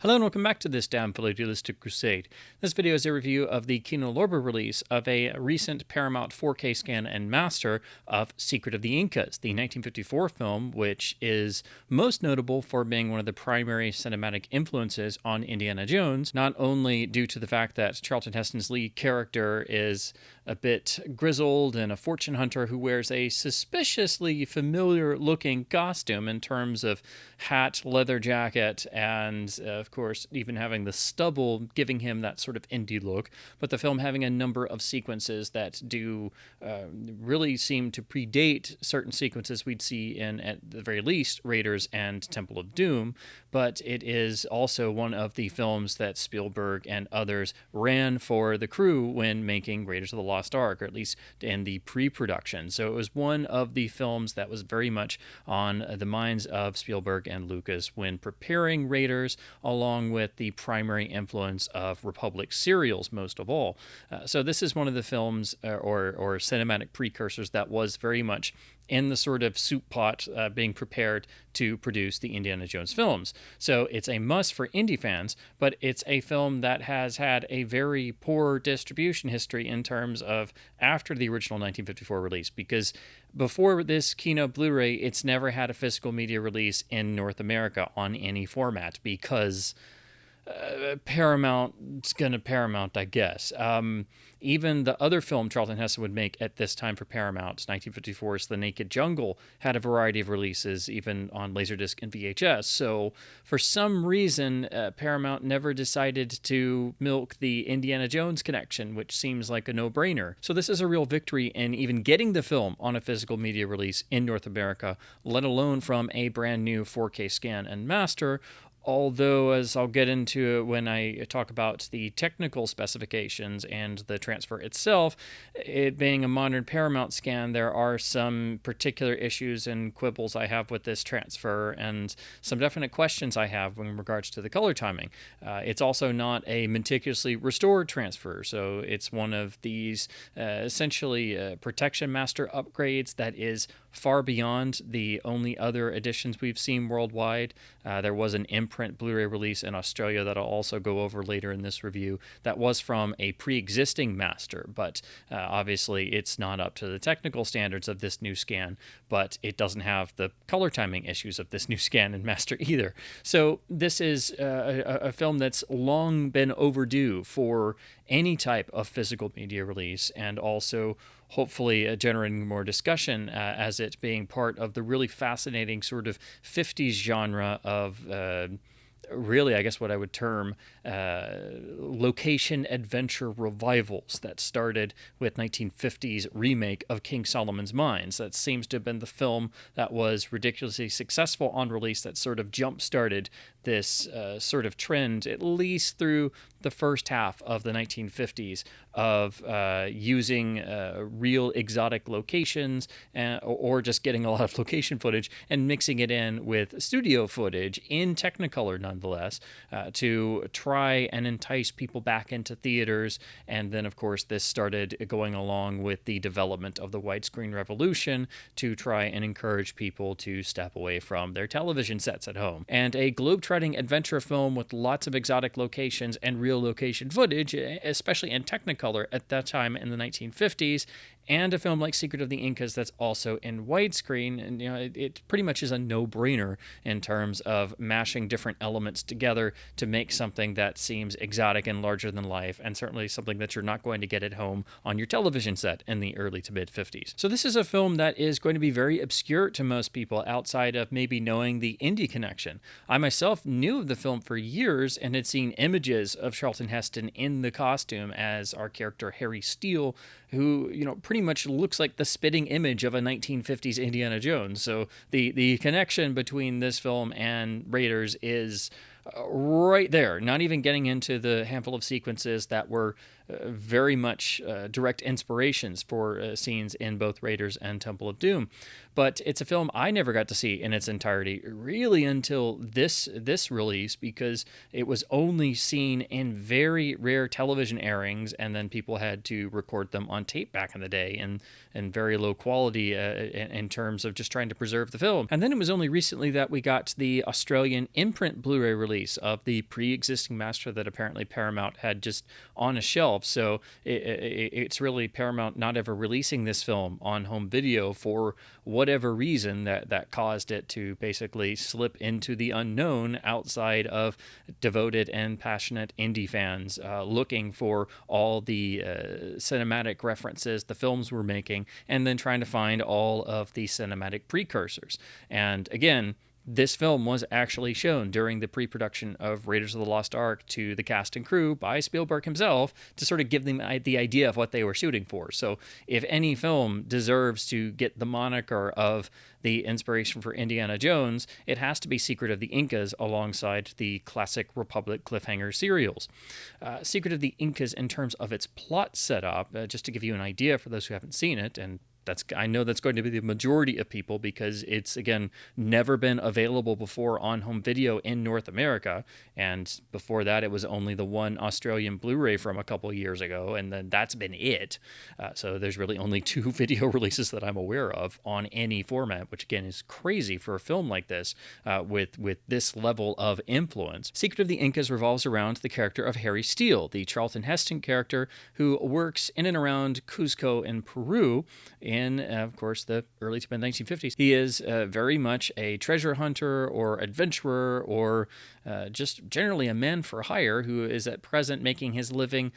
Hello and welcome back to this downfully dualistic crusade. This video is a review of the Kino Lorber release of a recent Paramount 4K scan and master of Secret of the Incas, the 1954 film, which is most notable for being one of the primary cinematic influences on Indiana Jones, not only due to the fact that Charlton Heston's lead character is a bit grizzled and a fortune hunter who wears a suspiciously familiar-looking costume in terms of hat, leather jacket, and of course, even having the stubble giving him that sort of indie look, but the film having a number of sequences that do really seem to predate certain sequences we'd see in, at the very least, Raiders and Temple of Doom, but it is also one of the films that Spielberg and others ran for the crew when making Raiders of the Lost Ark, or at least in the pre-production. So it was one of the films that was very much on the minds of Spielberg and Lucas when preparing Raiders, along with the primary influence of Republic serials, most of all. So this is one of the films or cinematic precursors that was very much in the sort of soup pot being prepared to produce the Indiana Jones films. So it's a must for indie fans, but it's a film that has had a very poor distribution history in terms of after the original 1954 release, because before this Kino Blu-ray, it's never had a physical media release in North America on any format because Paramount's gonna Paramount, I guess. Even the other film Charlton Heston would make at this time for Paramount, 1954's The Naked Jungle, had a variety of releases, even on Laserdisc and VHS. So for some reason, Paramount never decided to milk the Indiana Jones connection, which seems like a no-brainer. So this is a real victory in even getting the film on a physical media release in North America, let alone from a brand new 4K scan and master. Although, as I'll get into when I talk about the technical specifications and the transfer itself, it being a modern Paramount scan, there are some particular issues and quibbles I have with this transfer and some definite questions I have in regards to the color timing. It's also not a meticulously restored transfer, so it's one of these essentially protection master upgrades that is far beyond the only other editions we've seen worldwide. There was an Imprint Blu-ray release in Australia that I'll also go over later in this review that was from a pre-existing master, but obviously it's not up to the technical standards of this new scan, but it doesn't have the color timing issues of this new scan and master either. So this is a film that's long been overdue for any type of physical media release, and also hopefully generating more discussion as it being part of the really fascinating sort of 50s genre of really, I guess what I would term location adventure revivals that started with 1950s remake of King Solomon's Mines. That seems to have been the film that was ridiculously successful on release that sort of jump-started this sort of trend, at least through the first half of the 1950s, of using real exotic locations or just getting a lot of location footage and mixing it in with studio footage in Technicolor nonetheless, to try and entice people back into theaters. And then, of course, this started going along with the development of the widescreen revolution to try and encourage people to step away from their television sets at home. And a globe-trotting adventure film with lots of exotic locations and real location footage, especially in Technicolor at that time in the 1950s, and a film like Secret of the Incas that's also in widescreen. And it pretty much is a no-brainer in terms of mashing different elements together to make something that seems exotic and larger than life, and certainly something that you're not going to get at home on your television set in the early to mid 50s. So this is a film that is going to be very obscure to most people outside of maybe knowing the indie connection. I myself knew of the film for years and had seen images of Charlton Heston in the costume as our character Harry Steele, who, pretty much looks like the spitting image of a 1950s Indiana Jones. So the connection between this film and Raiders is right there, not even getting into the handful of sequences that were very much direct inspirations for scenes in both Raiders and Temple of Doom. But it's a film I never got to see in its entirety, really until this release, because it was only seen in very rare television airings, and then people had to record them on tape back in the day, and very low quality in terms of just trying to preserve the film. And then it was only recently that we got the Australian Imprint Blu-ray release of the pre-existing master that apparently Paramount had just on a shelf. So it's really Paramount not ever releasing this film on home video for whatever reason that caused it to basically slip into the unknown outside of devoted and passionate indie fans looking for all the cinematic references the films were making, and then trying to find all of the cinematic precursors. And again, this film was actually shown during the pre-production of Raiders of the Lost Ark to the cast and crew by Spielberg himself to sort of give them the idea of what they were shooting for. So if any film deserves to get the moniker of the inspiration for Indiana Jones, it has to be Secret of the Incas alongside the classic Republic cliffhanger serials. Secret of the Incas, in terms of its plot setup, just to give you an idea for those who haven't seen it, and I know that's going to be the majority of people because it's, again, never been available before on home video in North America. And before that, it was only the one Australian Blu-ray from a couple of years ago, and then that's been it. So there's really only 2 video releases that I'm aware of on any format, which, again, is crazy for a film like this with this level of influence. Secret of the Incas revolves around the character of Harry Steele, the Charlton Heston character who works in and around Cuzco in Peru in, of course, the early to mid-1950s. He is very much a treasure hunter or adventurer or just generally a man for hire who is at present making his living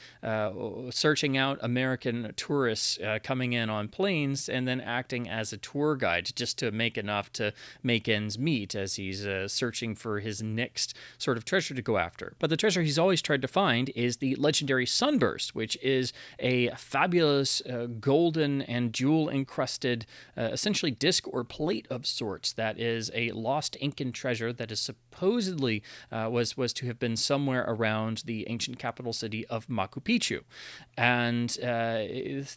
searching out American tourists coming in on planes and then acting as a tour guide just to make enough to make ends meet as he's searching for his next sort of treasure to go after. But the treasure he's always tried to find is the legendary Sunburst, which is a fabulous golden and jewel-encrusted essentially disc or plate of sorts that is a lost Incan treasure that is supposedly was to have been somewhere around the ancient capital city of Machu Picchu. And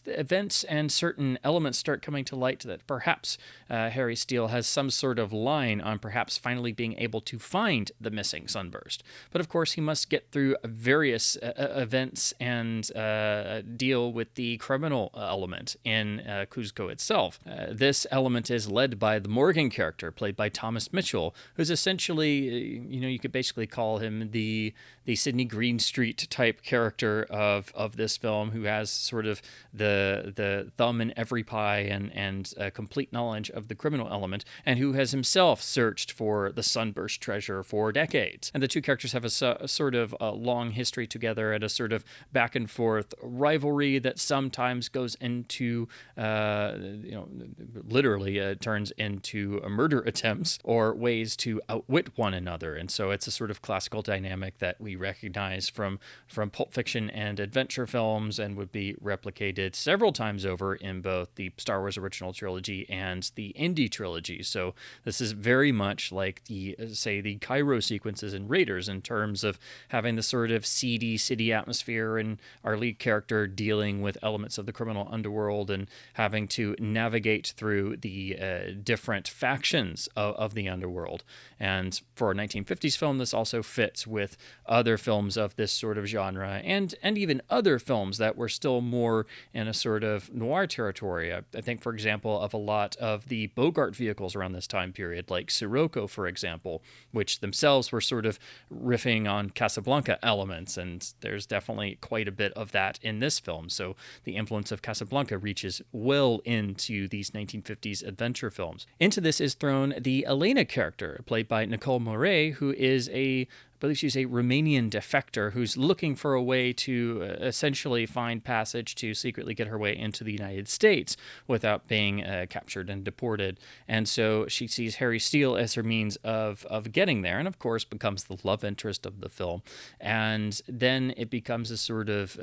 events and certain elements start coming to light that perhaps Harry Steele has some sort of line on perhaps finally being able to find the missing Sunburst. But of course, he must get through various events and deal with the criminal element in Cuzco itself. This element is led by the Morgan character, played by Thomas Mitchell, who's essentially, you could basically call him the Sidney Greenstreet type character of this film, who has sort of the thumb in every pie and complete knowledge of the criminal element, and who has himself searched for the Sunburst treasure for decades. And the two characters have a sort of a long history together and a sort of back and forth rivalry that sometimes goes into, literally turns into murder attempts or ways to outwit one another. And so it's a sort of classical dynamic that we recognize from Pulp Fiction and adventure films and would be replicated several times over in both the Star Wars original trilogy and the Indy trilogy. So this is very much like the Cairo sequences in Raiders in terms of having the sort of seedy city atmosphere and our lead character dealing with elements of the criminal underworld and having to navigate through the different factions of the underworld. And for a 1950s film, this also fits with other films of this sort of genre and even other films that were still more in a sort of noir territory. I think, for example, of a lot of the Bogart vehicles around this time period, like Sirocco, for example, which themselves were sort of riffing on Casablanca elements, and there's definitely quite a bit of that in this film. So the influence of Casablanca reaches well into these 1950s adventure films. Into this is thrown the Elena character, played by Nicole Moret, who is I believe she's a Romanian defector who's looking for a way to essentially find passage to secretly get her way into the United States without being captured and deported. And so she sees Harry Steele as her means of getting there, and of course becomes the love interest of the film. And then it becomes a sort of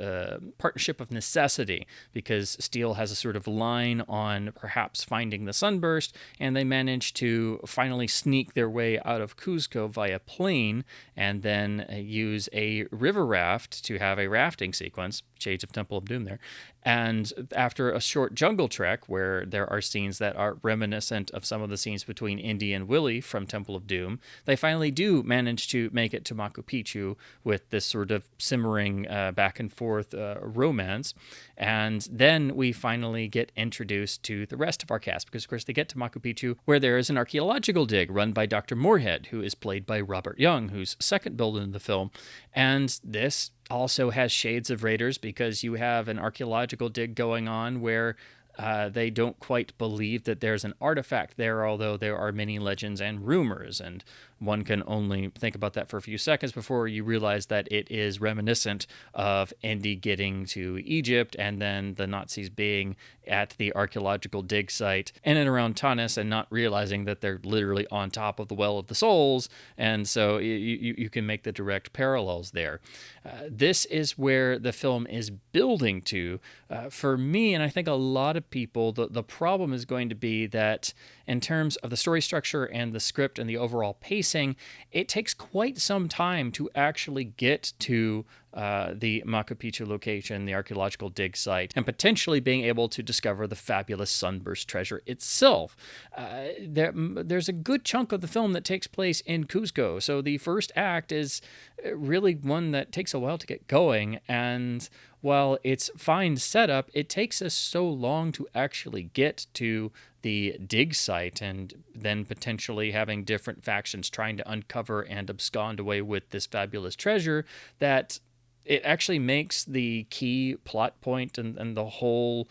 partnership of necessity, because Steele has a sort of line on perhaps finding the Sunburst, and they manage to finally sneak their way out of Cuzco via plane, and and then use a river raft to have a rafting sequence, shades of Temple of Doom there. And after a short jungle trek where there are scenes that are reminiscent of some of the scenes between Indy and Willie from Temple of Doom, they finally do manage to make it to Machu Picchu with this sort of simmering back and forth romance. And then we finally get introduced to the rest of our cast, because, of course, they get to Machu Picchu, where there is an archaeological dig run by Dr. Moorhead, who is played by Robert Young, who's second billed in the film. And this also has shades of Raiders, because you have an archaeological dig going on where they don't quite believe that there's an artifact there, although there are many legends and rumors, and one can only think about that for a few seconds before you realize that it is reminiscent of Indy getting to Egypt and then the Nazis being at the archaeological dig site in and around Tanis and not realizing that they're literally on top of the Well of the Souls, and so you can make the direct parallels there. This is where the film is building to. For me, and I think a lot of people, the problem is going to be that in terms of the story structure and the script and the overall pacing, it takes quite some time to actually get to the Machu Picchu location, the archaeological dig site, and potentially being able to discover the fabulous sunburst treasure itself. There's a good chunk of the film that takes place in Cuzco, so the first act is really one that takes a while to get going, and while it's fine setup, it takes us so long to actually get to the dig site and then potentially having different factions trying to uncover and abscond away with this fabulous treasure that it actually makes the key plot point and the whole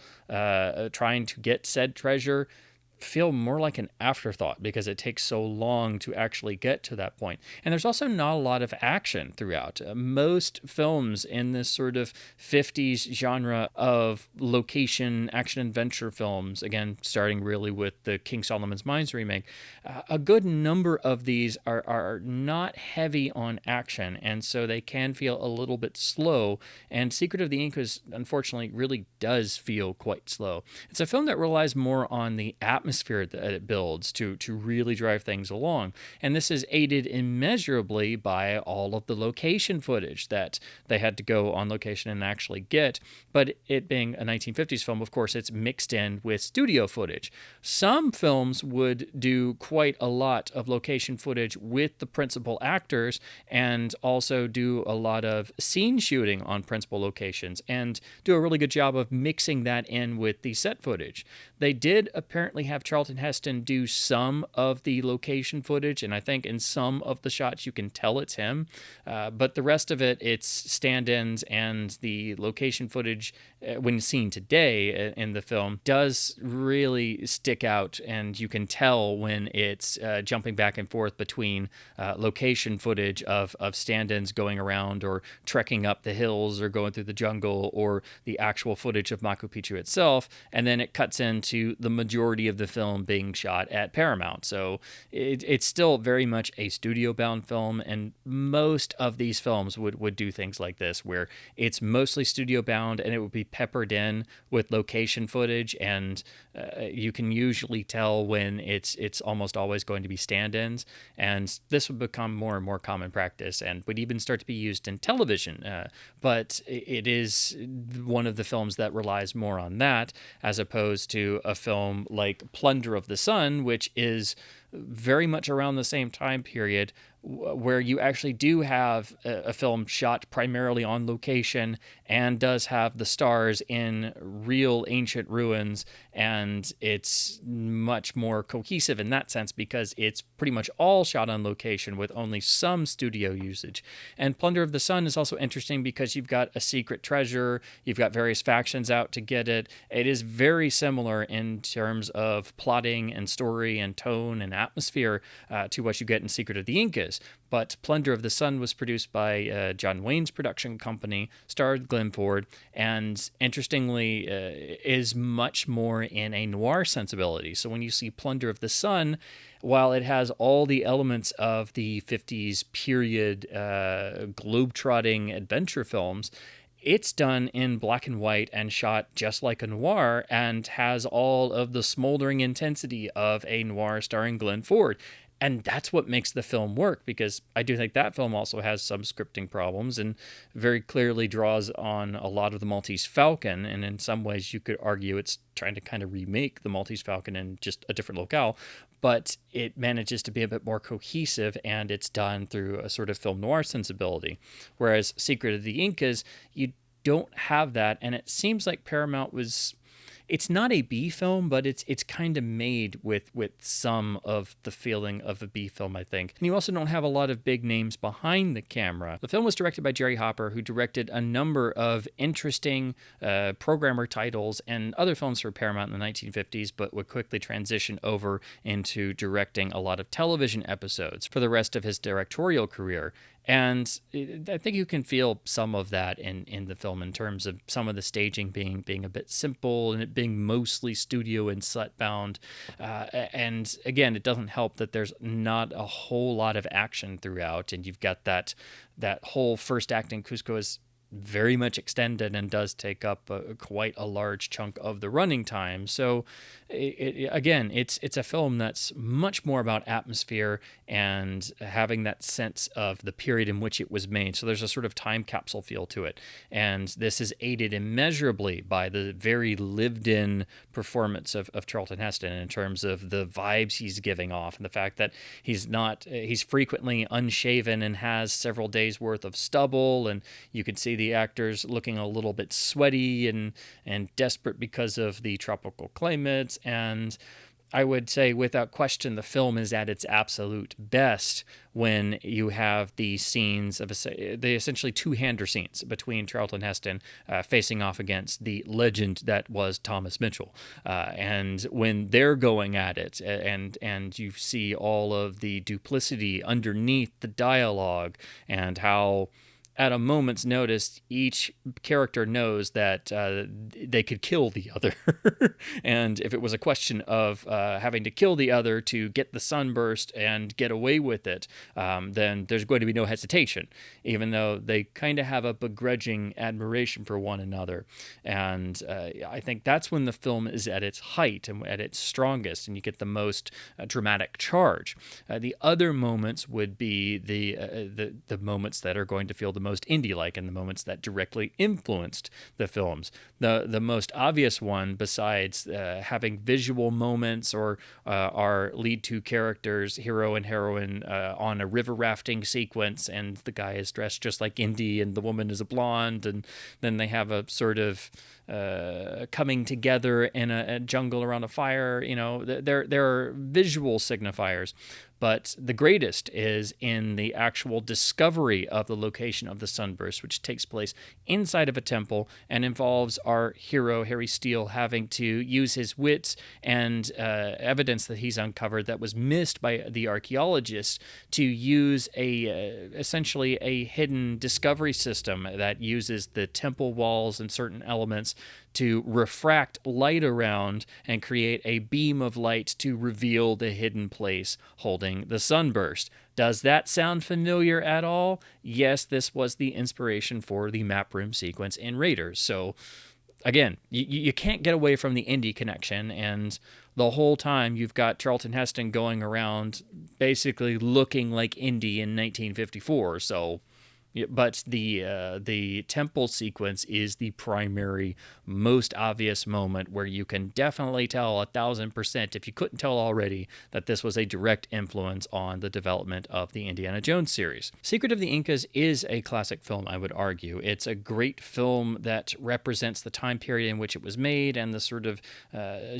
trying to get said treasure feel more like an afterthought, because it takes so long to actually get to that point. And there's also not a lot of action throughout. Most films in this sort of 50s genre of location action-adventure films, again, starting really with the King Solomon's Mines remake, a good number of these are not heavy on action, and so they can feel a little bit slow, and Secret of the Incas, unfortunately, really does feel quite slow. It's a film that relies more on the atmosphere that it builds to really drive things along. And this is aided immeasurably by all of the location footage that they had to go on location and actually get. But it being a 1950s film, of course, it's mixed in with studio footage. Some films would do quite a lot of location footage with the principal actors and also do a lot of scene shooting on principal locations and do a really good job of mixing that in with the set footage. They did apparently have Charlton Heston do some of the location footage, and I think in some of the shots you can tell it's him, but the rest of it, it's stand-ins, and the location footage, when seen today in the film, does really stick out, and you can tell when it's jumping back and forth between location footage of stand-ins going around or trekking up the hills or going through the jungle, or the actual footage of Machu Picchu itself, and then it cuts into the majority of the film being shot at Paramount. So it's still very much a studio-bound film, and most of these films would do things like this, where it's mostly studio-bound and it would be peppered in with location footage, and you can usually tell when it's almost always going to be stand-ins, and this would become more and more common practice and would even start to be used in television. But it is one of the films that relies more on that, as opposed to a film like Plunder of the Sun, which is very much around the same time period, where you actually do have a film shot primarily on location and does have the stars in real ancient ruins, and it's much more cohesive in that sense because it's pretty much all shot on location with only some studio usage. And Plunder of the Sun is also interesting because you've got a secret treasure, you've got various factions out to get it. It is very similar in terms of plotting and story and tone and atmosphere to what you get in Secret of the Incas. But Plunder of the Sun was produced by John Wayne's production company, starred Glenn Ford, and interestingly is much more in a noir sensibility. So when you see Plunder of the Sun, while it has all the elements of the 50s period globe-trotting adventure films, it's done in black and white and shot just like a noir and has all of the smoldering intensity of a noir starring Glenn Ford. And that's what makes the film work, because I do think that film also has some scripting problems and very clearly draws on a lot of the Maltese Falcon. And in some ways, you could argue it's trying to kind of remake the Maltese Falcon in just a different locale. But it manages to be a bit more cohesive, and it's done through a sort of film noir sensibility. Whereas Secret of the Incas, you don't have that. And it seems like Paramount was, it's not a B film, but it's kind of made with some of the feeling of a B film, I think. And you also don't have a lot of big names behind the camera. The film was directed by Jerry Hopper, who directed a number of interesting programmer titles and other films for Paramount in the 1950s, but would quickly transition over into directing a lot of television episodes for the rest of his directorial career. And I think you can feel some of that in the film, in terms of some of the staging being a bit simple and it being mostly studio and set bound. And again, it doesn't help that there's not a whole lot of action throughout, and you've got that whole first act in Cusco is very much extended and does take up quite a large chunk of the running time. So again, it's a film that's much more about atmosphere and having that sense of the period in which it was made. So there's a sort of time capsule feel to it. And this is aided immeasurably by the very lived-in performance of Charlton Heston, in terms of the vibes he's giving off, and the fact that he's frequently unshaven and has several days worth of stubble, and you can see the actors looking a little bit sweaty and desperate because of the tropical climates. And I would say, without question, the film is at its absolute best when you have the scenes of the essentially two-hander scenes between Charlton Heston facing off against the legend that was Thomas Mitchell, and when they're going at it, and you see all of the duplicity underneath the dialogue, and how at a moment's notice, each character knows that they could kill the other. And if it was a question of having to kill the other to get the sunburst and get away with it, then there's going to be no hesitation, even though they kind of have a begrudging admiration for one another. And I think that's when the film is at its height and at its strongest, and you get the most dramatic charge. The other moments would be the moments that are going to feel the most indie-like, and the moments that directly influenced the films. The most obvious one, besides having visual moments, or our lead two characters, hero and heroine, on a river rafting sequence, and the guy is dressed just like Indy and the woman is a blonde, and then they have a sort of coming together in a jungle around a fire. There are visual signifiers. But the greatest is in the actual discovery of the location of the sunburst, which takes place inside of a temple and involves our hero, Harry Steele, having to use his wits and evidence that he's uncovered that was missed by the archaeologists to use essentially a hidden discovery system that uses the temple walls and certain elements to refract light around and create a beam of light to reveal the hidden place holding the sunburst. Does that sound familiar at all? Yes, this was the inspiration for the map room sequence in Raiders. So again, you can't get away from the indie connection, and the whole time you've got Charlton Heston going around basically looking like Indy in 1954. So, but the temple sequence is the primary, most obvious moment where you can definitely tell 1,000%, if you couldn't tell already, that this was a direct influence on the development of the Indiana Jones series. Secret of the Incas is a classic film, I would argue. It's a great film that represents the time period in which it was made and the sort of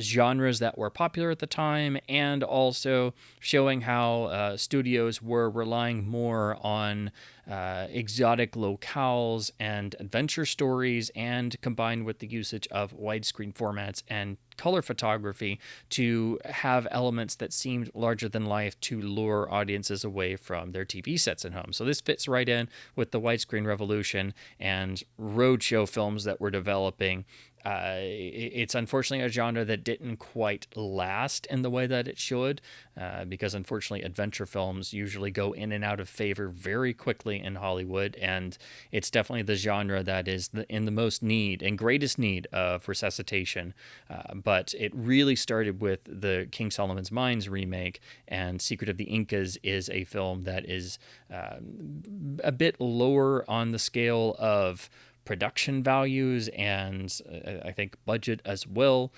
genres that were popular at the time, and also showing how studios were relying more on exotic locales and adventure stories, and combined with the usage of widescreen formats and color photography to have elements that seemed larger than life to lure audiences away from their TV sets at home. So this fits right in with the widescreen revolution and roadshow films that we're developing. It's unfortunately a genre that didn't quite last in the way that it should, because unfortunately adventure films usually go in and out of favor very quickly in Hollywood, and it's definitely the genre that is in the most need and greatest need of resuscitation. But but it really started with the King Solomon's Mines remake, and Secret of the Incas is a film that is a bit lower on the scale of production values and I think budget as well,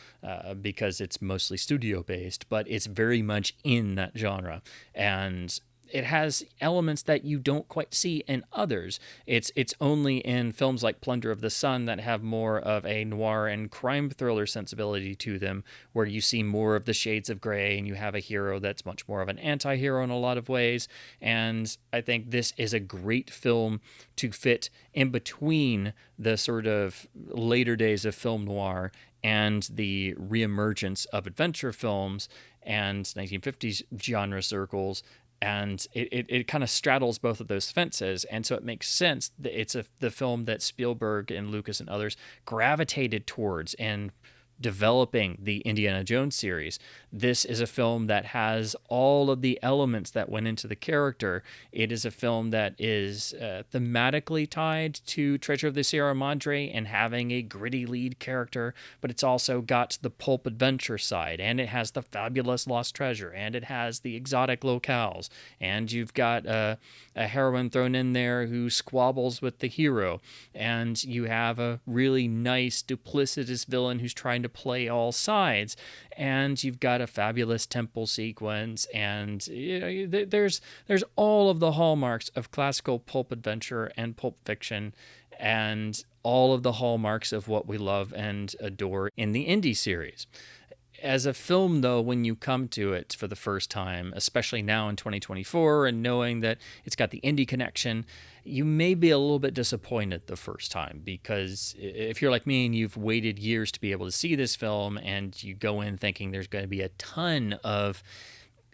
because it's mostly studio based, but it's very much in that genre. And it has elements that you don't quite see in others. It's only in films like Plunder of the Sun that have more of a noir and crime thriller sensibility to them, where you see more of the shades of gray and you have a hero that's much more of an anti-hero in a lot of ways. And I think this is a great film to fit in between the sort of later days of film noir and the reemergence of adventure films and 1950s genre circles. And it kind of straddles both of those fences. And so it makes sense that it's the film that Spielberg and Lucas and others gravitated towards in developing the Indiana Jones series. This is a film that has all of the elements that went into the character. It is a film that is thematically tied to Treasure of the Sierra Madre and having a gritty lead character, but it's also got the pulp adventure side, and it has the fabulous lost treasure, and it has the exotic locales, and you've got a heroine thrown in there who squabbles with the hero, and you have a really nice duplicitous villain who's trying to play all sides, and you've got a fabulous temple sequence, and there's all of the hallmarks of classical pulp adventure and pulp fiction, and all of the hallmarks of what we love and adore in the indie series. As a film, though, when you come to it for the first time, especially now in 2024, and knowing that it's got the indie connection, you may be a little bit disappointed the first time, because if you're like me and you've waited years to be able to see this film, and you go in thinking there's going to be a ton of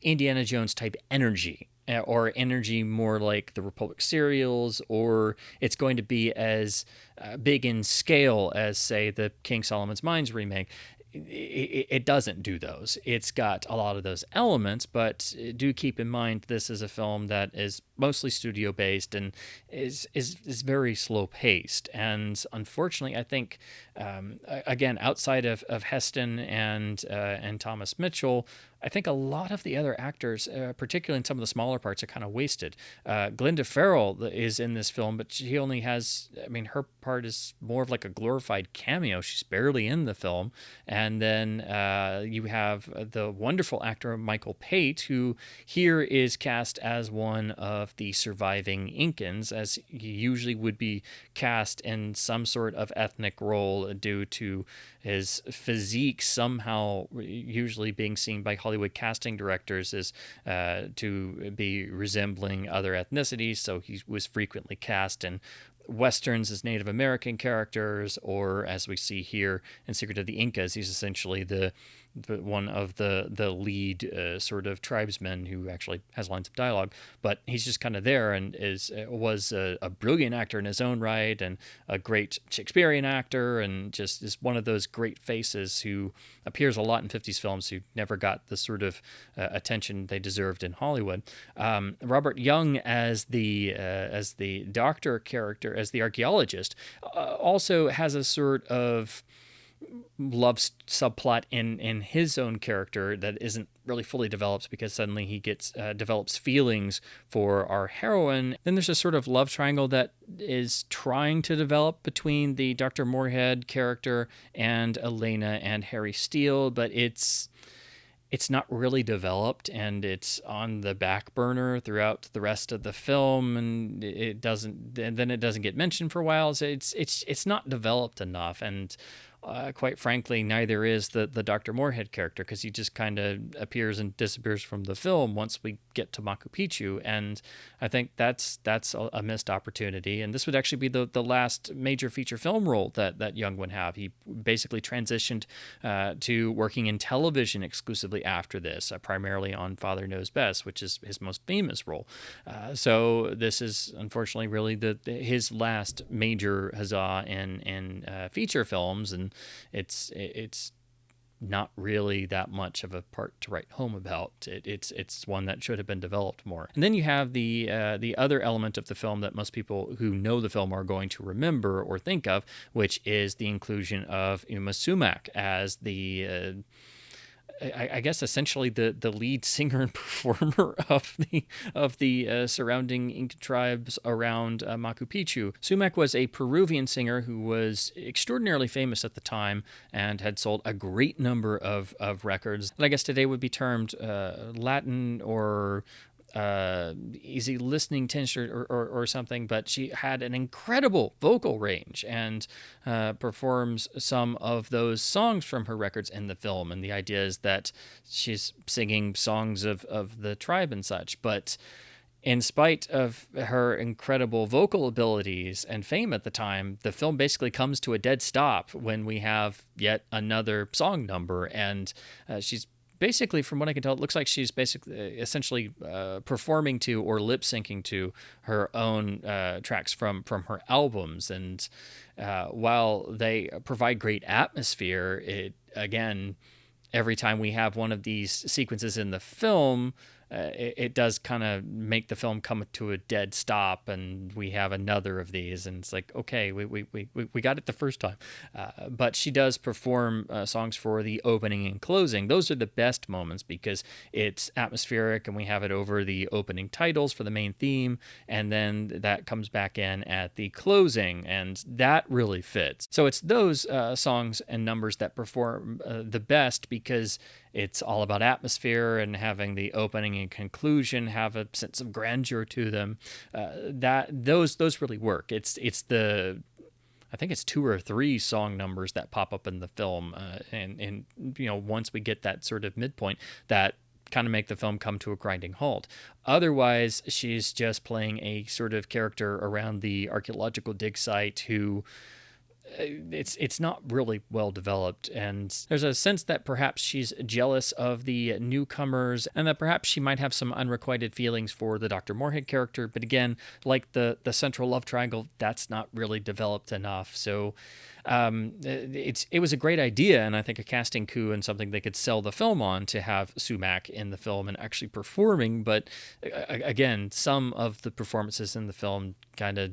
Indiana Jones type energy, or energy more like the Republic serials, or it's going to be as big in scale as, say, the King Solomon's Mines remake, it doesn't do those. It's got a lot of those elements, but do keep in mind this is a film that is mostly studio based and is very slow paced. And unfortunately, I think again, outside of Heston and Thomas Mitchell, I think a lot of the other actors, particularly in some of the smaller parts, are kind of wasted. Glenda Farrell is in this film, but she only has, I mean, her part is more of like a glorified cameo. She's barely in the film. And then you have the wonderful actor Michael Pate, who here is cast as one of the surviving Incans, as he usually would be cast in some sort of ethnic role due to his physique somehow usually being seen by Hollywood casting directors as to be resembling other ethnicities. So he was frequently cast in Westerns as Native American characters, or as we see here in Secret of the Incas, he's essentially the one of the lead sort of tribesmen who actually has lines of dialogue, but he's just kind of there and was a brilliant actor in his own right, and a great Shakespearean actor, and just is one of those great faces who appears a lot in 50s films who never got the sort of attention they deserved in Hollywood. Robert Young as the doctor character, as the archaeologist, also has a sort of love subplot in his own character that isn't really fully developed, because suddenly he gets develops feelings for our heroine. Then there's a sort of love triangle that is trying to develop between the Dr. Moorhead character and Elena and Harry Steele, but it's not really developed, and it's on the back burner throughout the rest of the film, and it doesn't get mentioned for a while. So it's not developed enough, and quite frankly, neither is the Dr. Moorhead character, because he just kind of appears and disappears from the film once we get to Machu Picchu, and I think that's a missed opportunity. And this would actually be the last major feature film role that Young would have. He basically transitioned to working in television exclusively after this, primarily on Father Knows Best, which is his most famous role. So this is unfortunately really his last major huzzah in feature films, and it's not really that much of a part to write home about. It's one that should have been developed more. And then you have the other element of the film that most people who know the film are going to remember or think of, which is the inclusion of Uma Sumac as the I guess essentially the lead singer and performer of the surrounding Inca tribes around Machu Picchu. Sumac was a Peruvian singer who was extraordinarily famous at the time and had sold a great number of records that I guess today would be termed Latin or easy listening tincture or something, but she had an incredible vocal range and performs some of those songs from her records in the film. And the idea is that she's singing songs of the tribe and such, but in spite of her incredible vocal abilities and fame at the time, the film basically comes to a dead stop when we have yet another song number, and she's basically, from what I can tell, it looks like she's basically essentially performing to or lip syncing to her own tracks from her albums. And while they provide great atmosphere, it again, every time we have one of these sequences in the film, it does kind of make the film come to a dead stop, and we have another of these, and it's like, okay, we got it the first time. But she does perform songs for the opening and closing. Those are the best moments because it's atmospheric, and we have it over the opening titles for the main theme, and then that comes back in at the closing, and that really fits. So it's those songs and numbers that perform the best because it's all about atmosphere and having the opening and conclusion have a sense of grandeur to them. Those really work. It's the, I think it's 2 or 3 song numbers that pop up in the film, and once we get that sort of midpoint, that kind of make the film come to a grinding halt. Otherwise, she's just playing a sort of character around the archaeological dig site who it's not really well developed, and there's a sense that perhaps she's jealous of the newcomers and that perhaps she might have some unrequited feelings for the Dr. Moorhead character, but again, like the central love triangle, that's not really developed enough. So it was a great idea, and I think a casting coup and something they could sell the film on, to have Sumac in the film and actually performing, but again, some of the performances in the film kind of,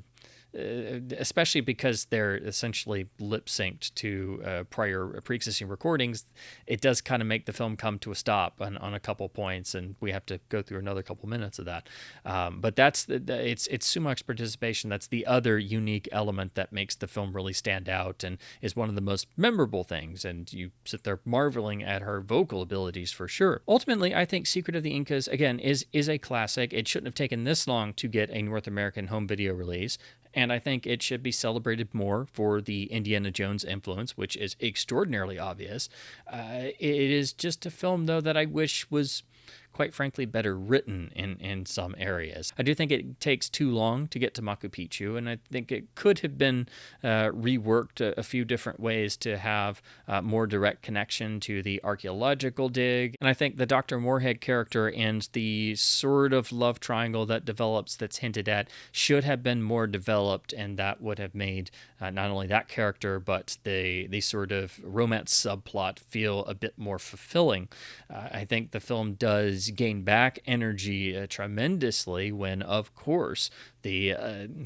especially because they're essentially lip synced to prior pre-existing recordings, it does kind of make the film come to a stop on a couple points, and we have to go through another couple minutes of that. But that's it's Sumac's participation. That's the other unique element that makes the film really stand out and is one of the most memorable things. And you sit there marveling at her vocal abilities for sure. Ultimately, I think Secret of the Incas, again, is a classic. It shouldn't have taken this long to get a North American home video release. And I think it should be celebrated more for the Indiana Jones influence, which is extraordinarily obvious. It is just a film, though, that I wish was, quite frankly, better written in some areas. I do think it takes too long to get to Machu Picchu, and I think it could have been reworked a few different ways to have more direct connection to the archaeological dig. And I think the Dr. Moorhead character and the sort of love triangle that develops that's hinted at should have been more developed, and that would have made not only that character, but the sort of romance subplot feel a bit more fulfilling. I think the film does gain back energy tremendously when, of course, the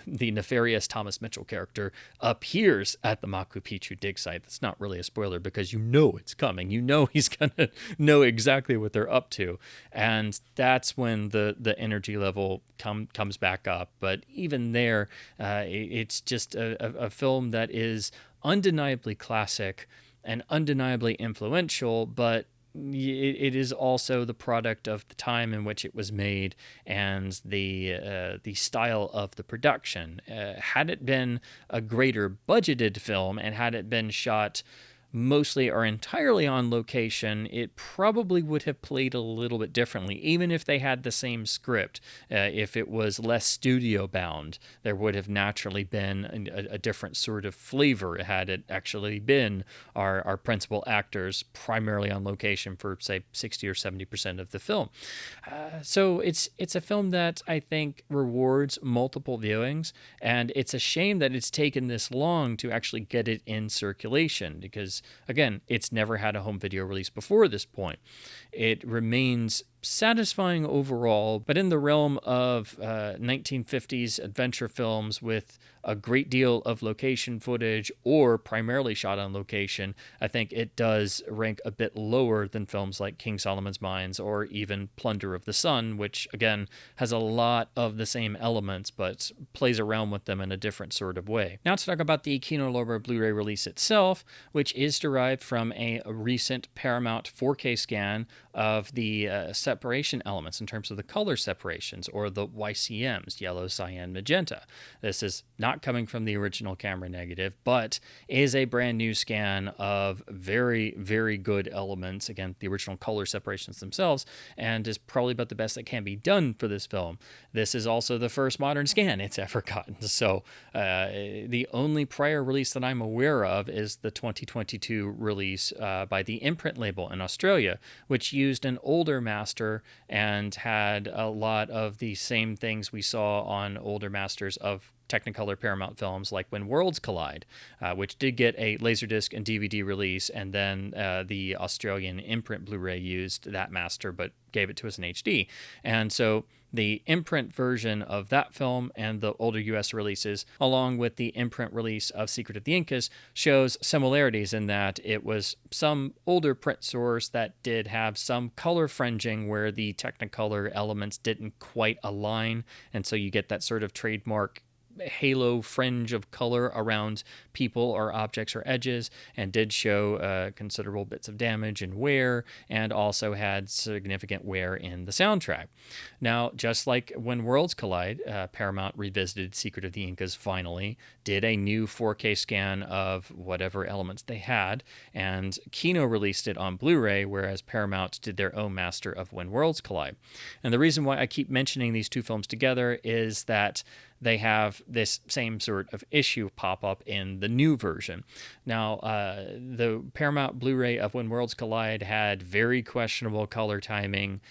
nefarious Thomas Mitchell character appears at the Machu Picchu dig site. That's not really a spoiler because you know it's coming. You know he's going to know exactly what they're up to. And that's when the energy level comes back up. But even there, it's just a film that is undeniably classic and undeniably influential, but it is also the product of the time in which it was made and the style of the production. Had it been a greater budgeted film and had it been shot mostly or entirely on location, it probably would have played a little bit differently, even if they had the same script. If it was less studio bound, there would have naturally been a different sort of flavor had it actually been our principal actors primarily on location for, say, 60 or 70% of the film. So it's a film that I think rewards multiple viewings, and it's a shame that it's taken this long to actually get it in circulation, because because, again, it's never had a home video release before this point. It remains satisfying overall, but in the realm of 1950s adventure films with a great deal of location footage or primarily shot on location, I think it does rank a bit lower than films like King Solomon's Mines or even Plunder of the Sun, which again has a lot of the same elements but plays around with them in a different sort of way. Now to talk about the Kino Lorber Blu-ray release itself, which is derived from a recent Paramount 4K scan of the separation elements in terms of the color separations, or the YCMs, yellow, cyan, magenta. This is not coming from the original camera negative, but is a brand new scan of very, very good elements. Again, the original color separations themselves, and is probably about the best that can be done for this film. This is also the first modern scan it's ever gotten. So the only prior release that I'm aware of is the 2022 release by the Imprint label in Australia, which used an older master and had a lot of the same things we saw on older masters of Technicolor Paramount films, like When Worlds Collide, which did get a Laserdisc and DVD release, and then the Australian Imprint Blu-ray used that master but gave it to us in HD. And so the Imprint version of that film and the older US releases, along with the Imprint release of Secret of the Incas, shows similarities in that it was some older print source that did have some color fringing where the Technicolor elements didn't quite align, and so you get that sort of trademark halo fringe of around around people or objects or edges, and did show considerable bits of damage and wear, and also had significant wear in the soundtrack. Now, just like When Worlds Collide, Paramount revisited Secret of the Incas finally, did a new 4K scan of whatever elements they had, and Kino released it on Blu-ray, whereas Paramount did their own master of When Worlds Collide. And the reason why I keep mentioning these two films together is that they have this same sort of issue pop up in the new version. Now, the Paramount Blu-ray of When Worlds Collide had very questionable color timing,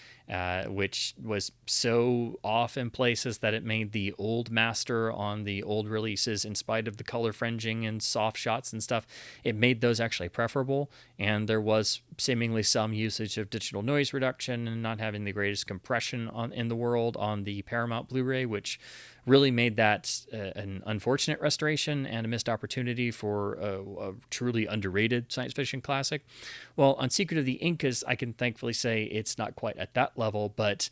which was so off in places that it made the old master on the old releases, in spite of the color fringing and soft shots and stuff, it made those actually preferable. And there was seemingly some usage of digital noise reduction and not having the greatest compression in the world on the Paramount Blu-ray, which really made that an unfortunate restoration and a missed opportunity for a truly underrated science fiction classic. Well, on Secret of the Incas, I can thankfully say it's not quite at that level, but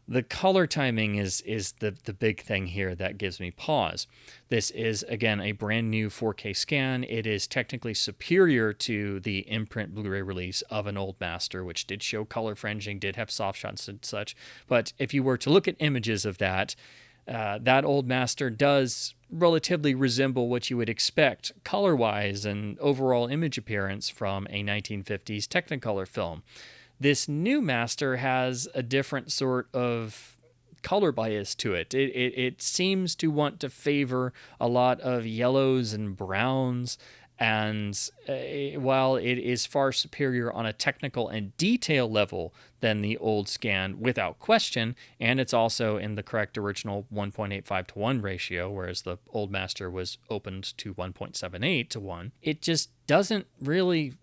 the color timing is the big thing here that gives me pause. This is, again, a brand new 4K scan. It is technically superior to the Imprint Blu-ray release of an old master, which did show color fringing, did have soft shots and such. But if you were to look at images of that, that old master does relatively resemble what you would expect color-wise and overall image appearance from a 1950s Technicolor film. This new master has a different sort of color bias to it. It seems to want to favor a lot of yellows and browns, and while it is far superior on a technical and detail level than the old scan, without question, and it's also in the correct original 1.85 to 1 ratio, whereas the old master was opened to 1.78 to 1, it just doesn't really,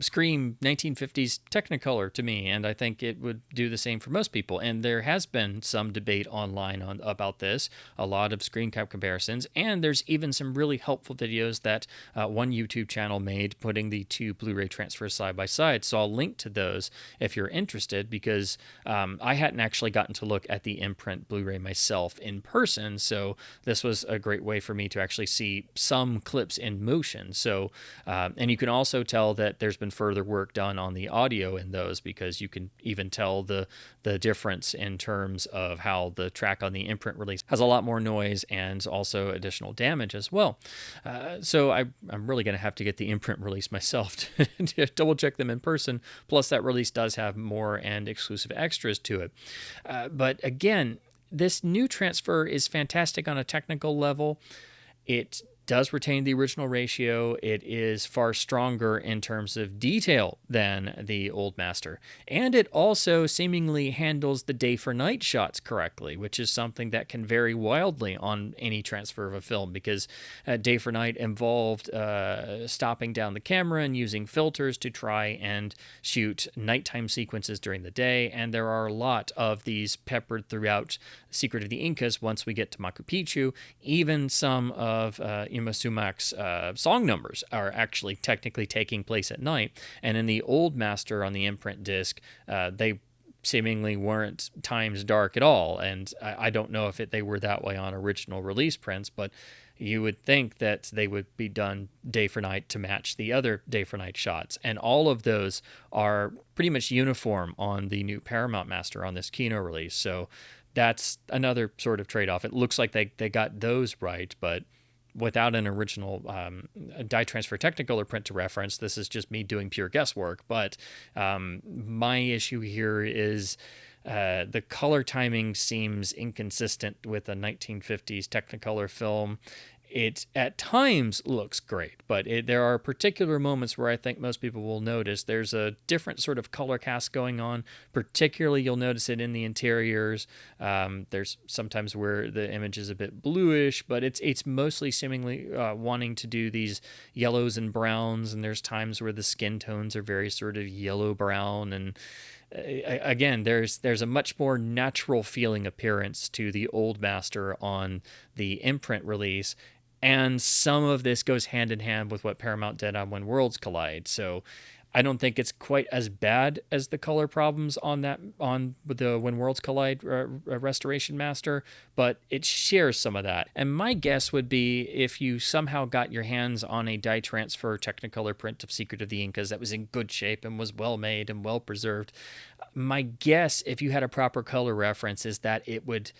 scream 1950s Technicolor to me, and I think it would do the same for most people. And there has been some debate online about this, a lot of screen cap comparisons, and there's even some really helpful videos that one YouTube channel made putting the two Blu-ray transfers side by side. So I'll link to those if you're interested, because I hadn't actually gotten to look at the Imprint Blu-ray myself in person, so this was a great way for me to actually see some clips in motion. So and you can also tell that there's been further work done on the audio in those, because you can even tell the difference in terms of how the track on the Imprint release has a lot more noise and also additional damage as well. So I'm really going to have to get the Imprint release myself to double check them in person. Plus that release does have more and exclusive extras to it. But again, this new transfer is fantastic on a technical level. It does retain the original ratio. It is far stronger in terms of detail than the old master. And it also seemingly handles the day for night shots correctly, which is something that can vary wildly on any transfer of a film, because day for night involved stopping down the camera and using filters to try and shoot nighttime sequences during the day. And there are a lot of these peppered throughout Secret of the Incas once we get to Machu Picchu. Even some of Ima Sumak's song numbers are actually technically taking place at night. And in the old master on the imprint disc, they seemingly weren't times dark at all. And I don't know if they were that way on original release prints, but you would think that they would be done day for night to match the other day for night shots. And all of those are pretty much uniform on the new Paramount master on this Kino release. So that's another sort of trade-off. It looks like they got those right, but without an original dye transfer Technicolor print to reference. This is just me doing pure guesswork. But my issue here is the color timing seems inconsistent with a 1950s Technicolor film. It at times looks great, but there are particular moments where I think most people will notice there's a different sort of color cast going on. Particularly, you'll notice it in the interiors. There's sometimes where the image is a bit bluish, but it's mostly seemingly wanting to do these yellows and browns, and there's times where the skin tones are very sort of yellow-brown, and again, there's a much more natural feeling appearance to the old master on the imprint release. And some of this goes hand in hand with what Paramount did on When Worlds Collide. So I don't think it's quite as bad as the color problems on the When Worlds Collide restoration master, but it shares some of that. And my guess would be if you somehow got your hands on a dye transfer Technicolor print of Secret of the Incas that was in good shape and was well made and well preserved, my guess, if you had a proper color reference, is that it would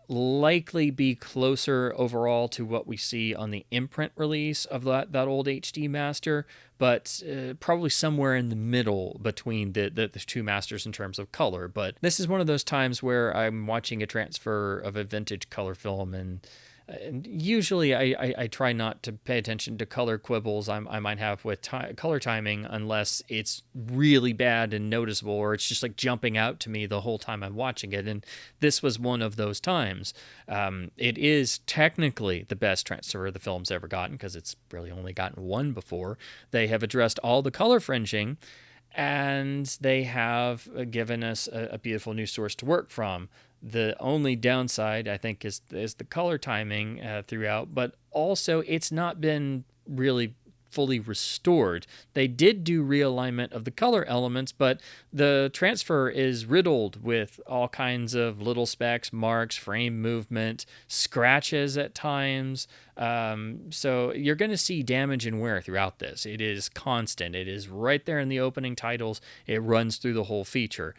likely be closer overall to what we see on the imprint release of that old HD master, but probably somewhere in the middle between the two masters in terms of color. But this is one of those times where I'm watching a transfer of a vintage color film, and usually I try not to pay attention to color quibbles I might have with color timing unless it's really bad and noticeable, or it's just like jumping out to me the whole time I'm watching it. And this was one of those times. It is technically the best transfer the film's ever gotten, because it's really only gotten one before. They have addressed all the color fringing, and they have given us a beautiful new source to work from. The only downside, I think, is the color timing throughout, but also it's not been really fully restored. They did do realignment of the color elements, but the transfer is riddled with all kinds of little specks, marks, frame movement, scratches at times. So you're going to see damage and wear throughout this. It is constant. It is right there in the opening titles. It runs through the whole feature.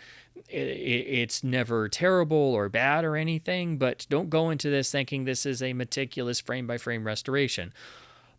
It's never terrible or bad or anything, but don't go into this thinking this is a meticulous frame-by-frame restoration.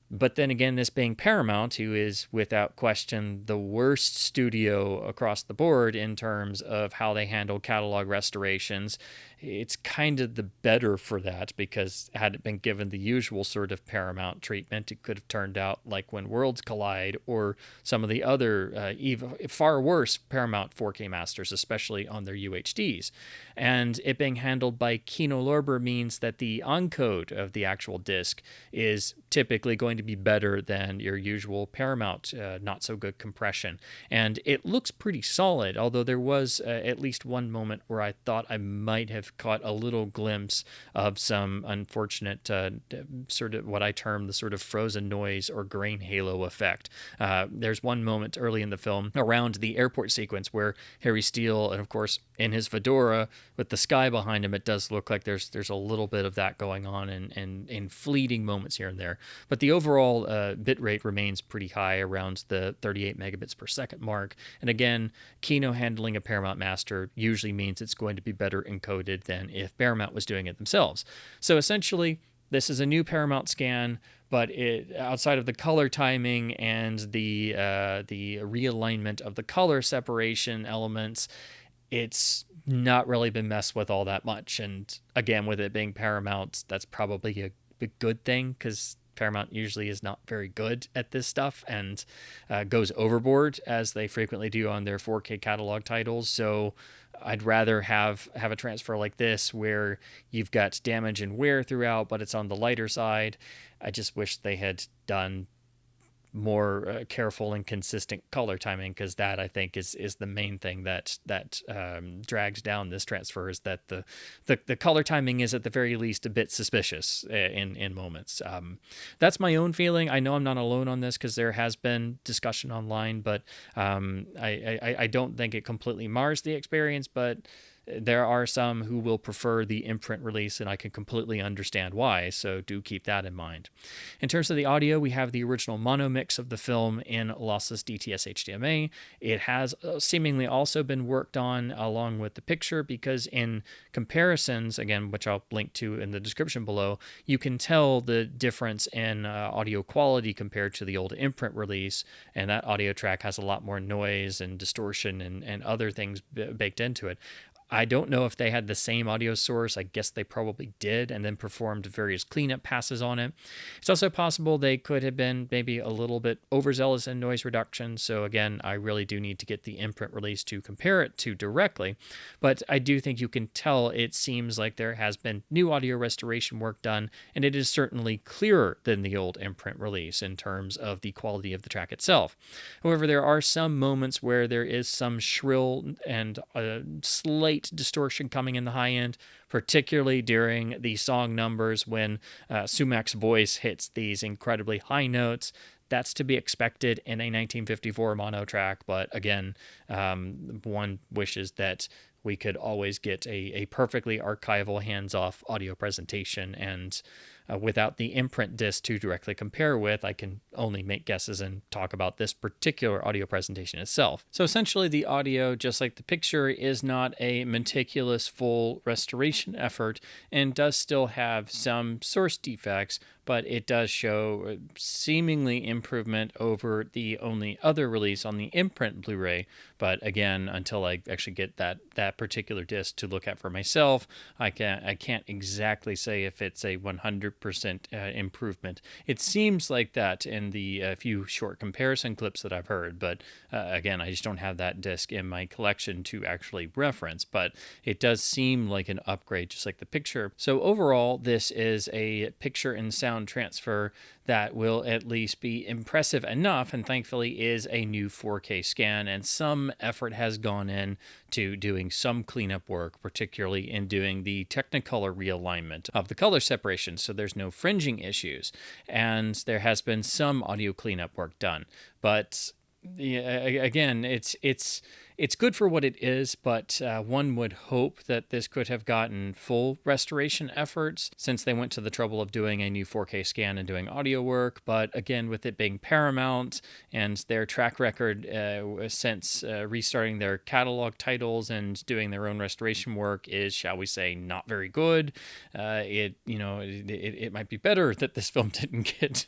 But then again, this being Paramount, who is without question the worst studio across the board in terms of how they handle catalog restorations, it's kind of the better for that, because had it been given the usual sort of Paramount treatment, it could have turned out like When Worlds Collide or some of the other even far worse Paramount 4K masters, especially on their UHDs. And it being handled by Kino Lorber means that the encode of the actual disc is typically going to be better than your usual Paramount not-so-good compression. And it looks pretty solid, although there was at least one moment where I thought I might have caught a little glimpse of some unfortunate sort of what I term the sort of frozen noise or grain halo effect. There's one moment early in the film around the airport sequence where Harry Steele, and of course in his fedora with the sky behind him, it does look like there's a little bit of that going on in fleeting moments here and there. But the overall bit rate remains pretty high, around the 38 megabits per second mark. And again, Kino handling a Paramount master usually means it's going to be better encoded than if Paramount was doing it themselves. So essentially, this is a new Paramount scan, but outside of the color timing and the realignment of the color separation elements, it's not really been messed with all that much. And again, with it being Paramount, that's probably a good thing, because Paramount usually is not very good at this stuff and goes overboard, as they frequently do on their 4K catalog titles. So I'd rather have a transfer like this where you've got damage and wear throughout, but it's on the lighter side. I just wish they had done more careful and consistent color timing, because that, I think, is the main thing that drags down this transfer, is that the color timing is at the very least a bit suspicious in moments. That's my own feeling. I know I'm not alone on this, because there has been discussion online, but I don't think it completely mars the experience, but there are some who will prefer the imprint release, and I can completely understand why, so do keep that in mind. In terms of the audio, we have the original mono mix of the film in lossless DTS HDMA. It has seemingly also been worked on along with the picture, because in comparisons, again, which I'll link to in the description below, you can tell the difference in audio quality compared to the old imprint release, and that audio track has a lot more noise and distortion and other things baked into it. I don't know if they had the same audio source. I guess they probably did, and then performed various cleanup passes on it. It's also possible they could have been maybe a little bit overzealous in noise reduction. So again, I really do need to get the imprint release to compare it to directly. But I do think you can tell it seems like there has been new audio restoration work done, and it is certainly clearer than the old imprint release in terms of the quality of the track itself. However, there are some moments where there is some shrill and slight distortion coming in the high end, particularly during the song numbers when Sumak's voice hits these incredibly high notes. That's to be expected in a 1954 mono track, but again, one wishes that we could always get a perfectly archival, hands-off audio presentation, and without the imprint disc to directly compare with, I can only make guesses and talk about this particular audio presentation itself. So essentially, the audio, just like the picture, is not a meticulous full restoration effort and does still have some source defects, but it does show seemingly improvement over the only other release on the Imprint Blu-ray. But again, until I actually get that particular disc to look at for myself, I can't exactly say if it's a 100% improvement. It seems like that in the few short comparison clips that I've heard, but again, I just don't have that disc in my collection to actually reference. But it does seem like an upgrade, just like the picture. So overall, this is a picture and sound transfer that will at least be impressive enough, and thankfully is a new 4K scan, and some effort has gone in to doing some cleanup work, particularly in doing the Technicolor realignment of the color separation, so there's no fringing issues, and there has been some audio cleanup work done. But again, it's good for what it is, but one would hope that this could have gotten full restoration efforts, since they went to the trouble of doing a new 4K scan and doing audio work. But again, with it being Paramount and their track record since restarting their catalog titles and doing their own restoration work is, shall we say, not very good. It might be better that this film didn't get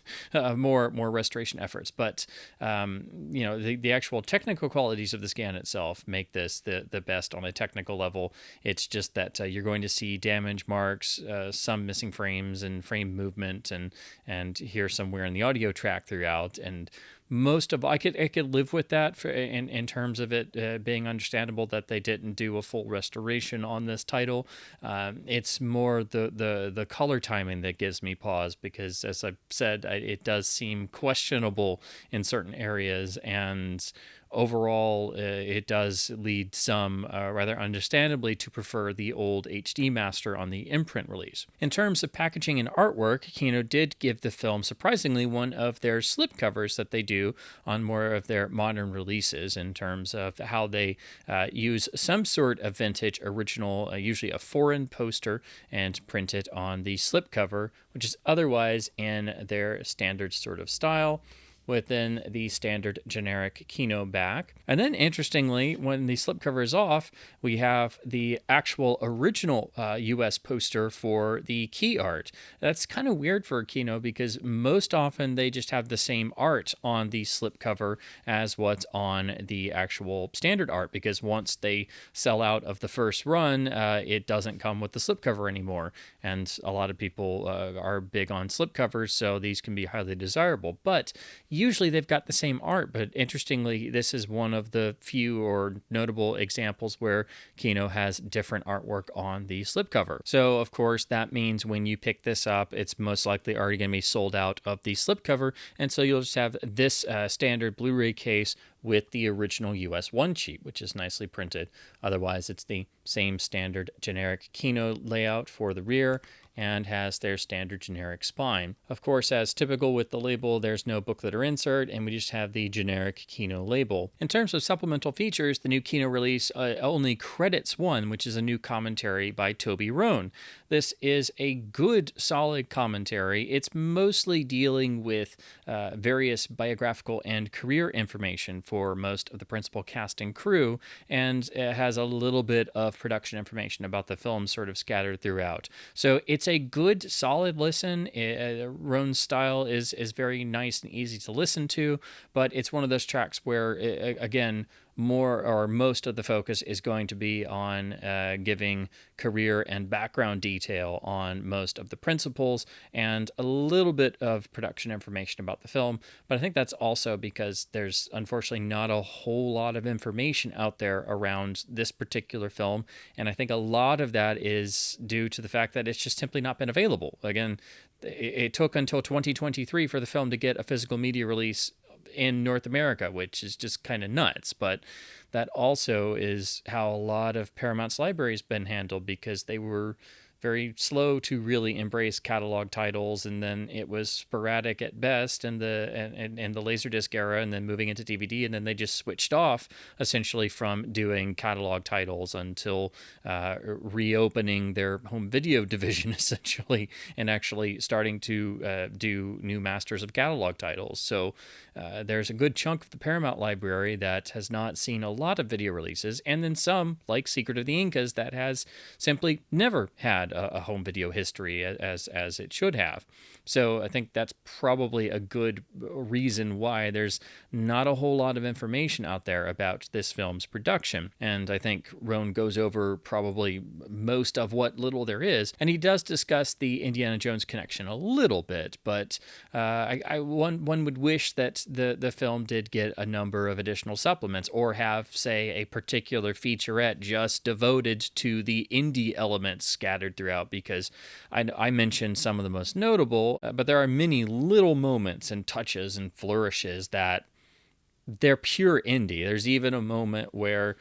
more restoration efforts, but the actual technical qualities of the scan itself make this the best on a technical level. It's just that you're going to see damage marks, some missing frames and frame movement, and here somewhere in the audio track throughout. And most of I could live with that in terms of it being understandable that they didn't do a full restoration on this title. It's more the color timing that gives me pause, because as I've said, it does seem questionable in certain areas, and overall, it does lead some, rather understandably, to prefer the old HD master on the imprint release. In terms of packaging and artwork, Kino did give the film, surprisingly, one of their slipcovers that they do on more of their modern releases, in terms of how they use some sort of vintage original, usually a foreign poster, and print it on the slipcover, which is otherwise in their standard sort of style. within the standard generic Kino back. And then interestingly, when the slipcover is off, we have the actual original US poster for the key art. That's kind of weird for a Kino because most often they just have the same art on the slipcover as what's on the actual standard art, because once they sell out of the first run, it doesn't come with the slipcover anymore. And a lot of people are big on slipcovers, so these can be highly desirable. But usually they've got the same art. But interestingly, this is one of the few or notable examples where Kino has different artwork on the slipcover. So, of course, that means when you pick this up, it's most likely already going to be sold out of the slipcover. And so you'll just have this standard Blu-ray case with the original US 1 sheet, which is nicely printed. Otherwise, it's the same standard generic Kino layout for the rear and has their standard generic spine. Of course, as typical with the label, there's no booklet or insert, and we just have the generic Kino label. In terms of supplemental features, the new Kino release only credits one, which is a new commentary by Toby Rohn. This is a good, solid commentary. It's mostly dealing with various biographical and career information for most of the principal cast and crew, and it has a little bit of production information about the film sort of scattered throughout. So it's a good, solid listen. Rohn's style is very nice and easy to listen to, but it's one of those tracks where, again, more or most of the focus is going to be on giving career and background detail on most of the principals and a little bit of production information about the film. But I think that's also because there's unfortunately not a whole lot of information out there around this particular film. And I think a lot of that is due to the fact that it's just simply not been available. Again, it took until 2023 for the film to get a physical media release in North America, which is just kind of nuts. But that also is how a lot of Paramount's library has been handled, because they were very slow to really embrace catalog titles, and then it was sporadic at best in the Laserdisc era, and then moving into DVD, and then they just switched off essentially from doing catalog titles until reopening their home video division essentially, and actually starting to do new masters of catalog titles. So there's a good chunk of the Paramount library that has not seen a lot of video releases, and then some, like Secret of the Incas, that has simply never had a home video history as it should have. So I think that's probably a good reason why there's not a whole lot of information out there about this film's production. And I think Rohn goes over probably most of what little there is, and he does discuss the Indiana Jones connection a little bit, but one would wish that the film did get a number of additional supplements, or have, say, a particular featurette just devoted to the indie elements scattered throughout, because I mentioned some of the most notable, but there are many little moments and touches and flourishes that they're pure indie. There's even a moment where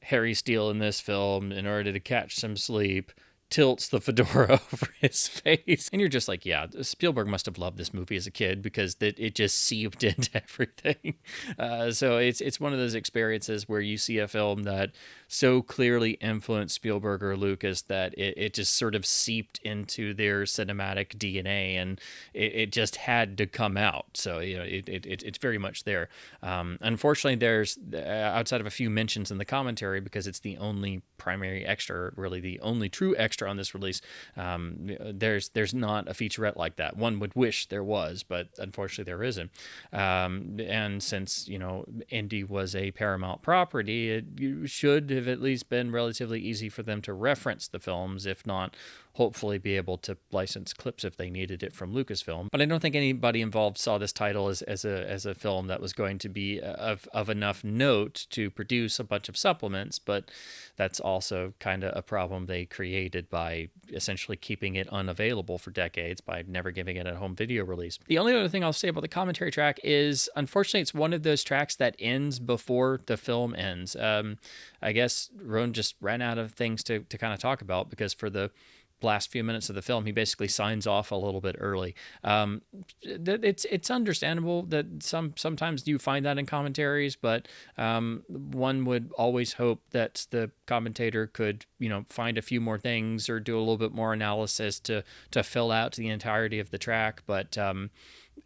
Harry Steele in this film, in order to catch some sleep, tilts the fedora over his face. And you're just like, yeah, Spielberg must have loved this movie as a kid, because it just seeped into everything. So it's one of those experiences where you see a film that so clearly influenced Spielberg or Lucas that it just sort of seeped into their cinematic DNA, and it just had to come out. So, you know, it's very much there. Unfortunately, there's, outside of a few mentions in the commentary, because it's the only primary extra, really the only true extra on this release, there's not a featurette like that. One would wish there was, but unfortunately there isn't. And since, you know, Indy was a Paramount property, it should have at least been relatively easy for them to reference the films, if not hopefully be able to license clips if they needed it from Lucasfilm. But I don't think anybody involved saw this title as a film that was going to be of enough note to produce a bunch of supplements, but that's also kind of a problem they created by essentially keeping it unavailable for decades by never giving it a home video release. The only other thing I'll say about the commentary track is, unfortunately, it's one of those tracks that ends before the film ends. I guess Rohn just ran out of things to kind of talk about, because for the last few minutes of the film, he basically signs off a little bit early. It's understandable that sometimes you find that in commentaries, but one would always hope that the commentator could, you know, find a few more things or do a little bit more analysis to fill out the entirety of the track. But